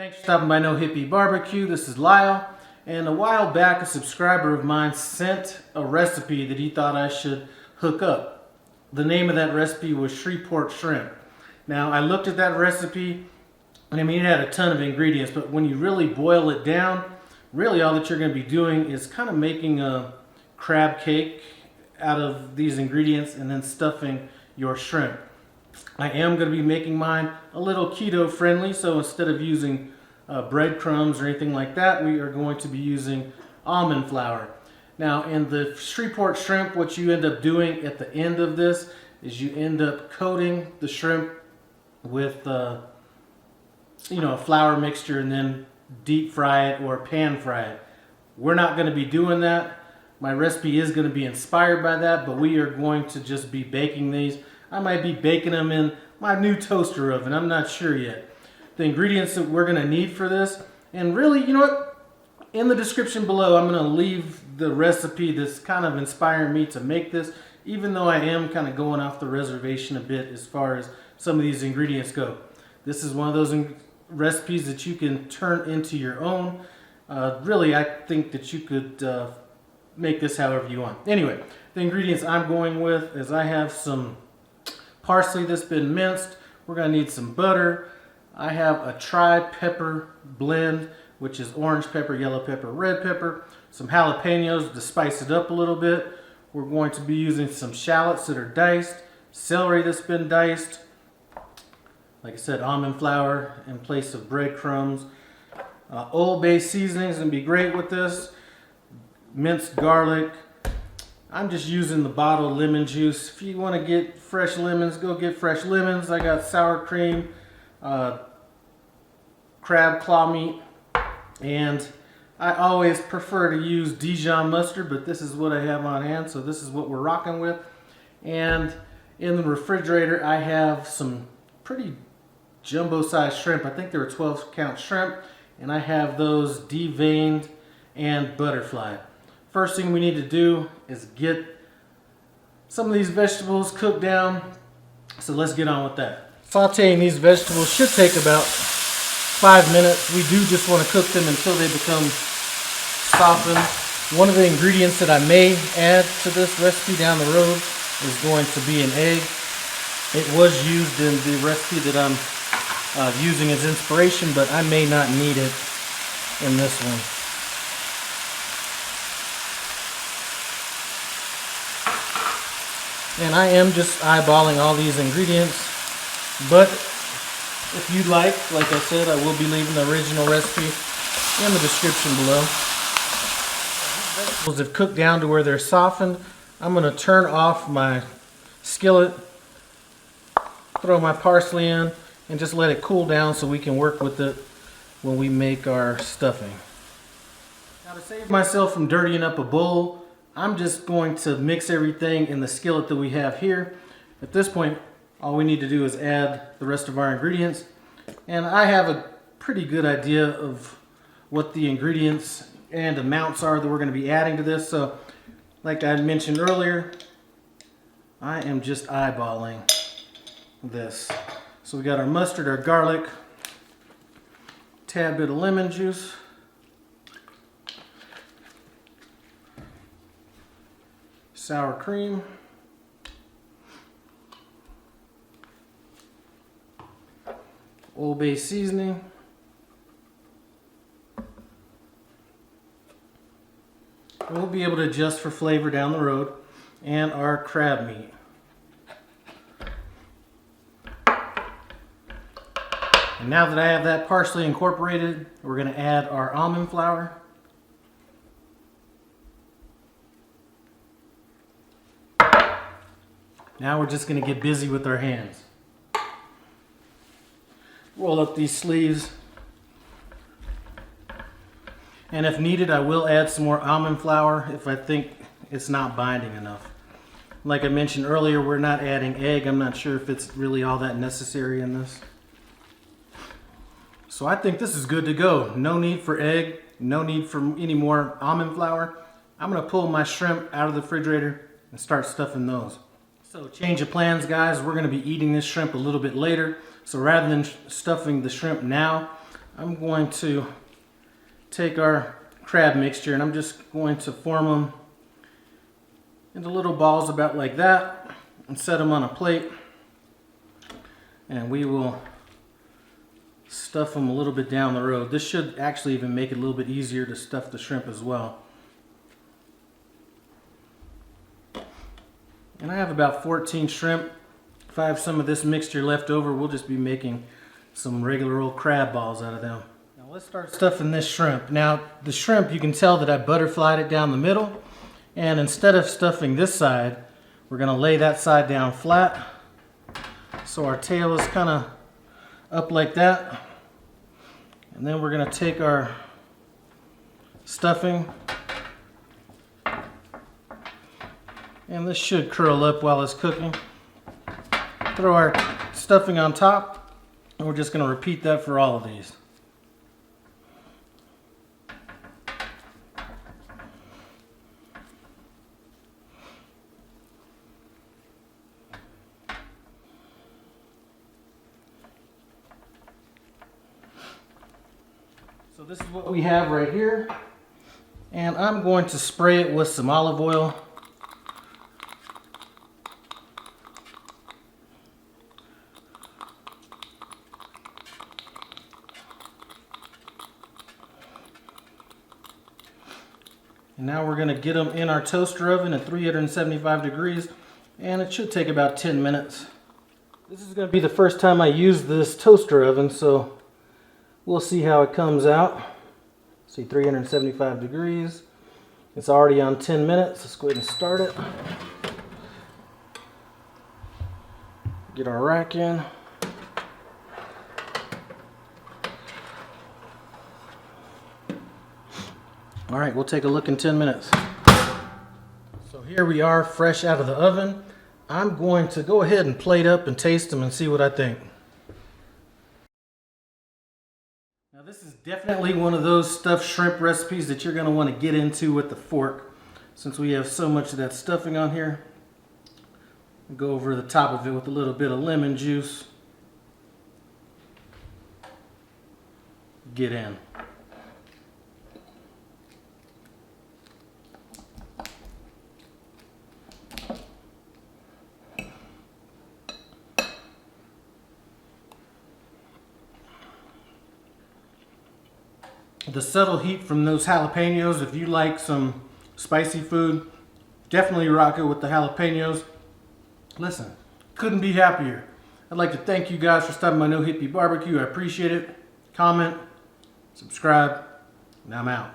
Thanks for stopping by No Hippie Barbecue. This is Lyle. And a while back, a subscriber of mine sent a recipe that he thought I should hook up. The name of that recipe was Shreveport shrimp. Now, I looked at that recipe, and I mean, it had a ton of ingredients, but when you really boil it down, really all that you're going to be doing is kind of making a crab cake out of these ingredients and then stuffing your shrimp. I am going to be making mine a little keto friendly, so instead of using breadcrumbs or anything like that, we are going to be using almond flour. Now, in the Shreveport shrimp, what you end up doing at the end of this is you end up coating the shrimp with a flour mixture and then deep fry it or pan fry it. We're not going to be doing that. My recipe is going to be inspired by that, but we are going to just be baking these. I might be baking them in my new toaster oven. I'm not sure yet. The ingredients that we're going to need for this, and really, you know what? In the description below, I'm going to leave the recipe that's kind of inspiring me to make this, even though I am kind of going off the reservation a bit as far as some of these ingredients go. This is one of those recipes that you can turn into your own. Really, I think that you could make this however you want. Anyway, the ingredients I'm going with is I have some parsley that's been minced. We're going to need some butter. I have a tri-pepper blend, which is orange pepper, yellow pepper, red pepper. Some jalapenos to spice it up a little bit. We're going to be using some shallots that are diced, celery that's been diced. Like I said, almond flour in place of breadcrumbs. Old Bay seasoning is going to be great with this. Minced garlic. I'm just using the bottled lemon juice. If you want to get fresh lemons, go get fresh lemons. I got sour cream, crab claw meat, and I always prefer to use Dijon mustard, but this is what I have on hand, so this is what we're rocking with. And in the refrigerator, I have some pretty jumbo-sized shrimp. I think they were 12-count shrimp, and I have those deveined and butterflied. First thing we need to do is get some of these vegetables cooked down, so let's get on with that. Sauteing these vegetables should take about 5 minutes. We do just want to cook them until they become softened. One of the ingredients that I may add to this recipe down the road is going to be an egg. It was used in the recipe that I'm using as inspiration, but I may not need it in this one. And I am just eyeballing all these ingredients, but if you'd like I said, I will be leaving the original recipe in the description below. These vegetables have cooked down to where they're softened. I'm going to turn off my skillet, throw my parsley in, and just let it cool down so we can work with it when we make our stuffing. Now, to save myself from dirtying up a bowl, I'm just going to mix everything in the skillet that we have here. At this point, all we need to do is add the rest of our ingredients. And I have a pretty good idea of what the ingredients and amounts are that we're going to be adding to this. So, like I mentioned earlier, I am just eyeballing this. So we got our mustard, our garlic, tad bit of lemon juice, sour cream, Old Bay seasoning, we'll be able to adjust for flavor down the road, and our crab meat. And now that I have that parsley incorporated, we're going to add our almond flour. Now we're just going to get busy with our hands. Roll up these sleeves. And if needed, I will add some more almond flour if I think it's not binding enough. Like I mentioned earlier, we're not adding egg. I'm not sure if it's really all that necessary in this. So I think this is good to go. No need for egg, no need for any more almond flour. I'm going to pull my shrimp out of the refrigerator and start stuffing those. So change of plans, guys. We're going to be eating this shrimp a little bit later. So rather than stuffing the shrimp now, I'm going to take our crab mixture and I'm just going to form them into little balls about like that and set them on a plate. And we will stuff them a little bit down the road. This should actually even make it a little bit easier to stuff the shrimp as well. And I have about 14 shrimp. If I have some of this mixture left over, we'll just be making some regular old crab balls out of them. Now let's start stuffing this shrimp. Now the shrimp, you can tell that I butterflied it down the middle. And instead of stuffing this side, we're going to lay that side down flat. So our tail is kind of up like that. And then we're going to take our stuffing. And this should curl up while it's cooking. Throw our stuffing on top, and we're just going to repeat that for all of these. So this is what we have right here, and I'm going to spray it with some olive oil. And now we're going to get them in our toaster oven at 375 degrees, and it should take about 10 minutes. This is going to be the first time I use this toaster oven, so we'll see how it comes out. See, 375 degrees. It's already on 10 minutes. Let's go ahead and start it. Get our rack in. All right, we'll take a look in 10 minutes. So here we are, fresh out of the oven. I'm going to go ahead and plate up and taste them and see what I think. Now this is definitely one of those stuffed shrimp recipes that you're going to want to get into with the fork. Since we have so much of that stuffing on here, I'll go over the top of it with a little bit of lemon juice. Get in. The subtle heat from those jalapenos, if you like some spicy food, definitely rock it with the jalapenos. Listen, couldn't be happier. I'd like to thank you guys for stopping by No Hippie Barbecue. I appreciate it. Comment, subscribe, and I'm out.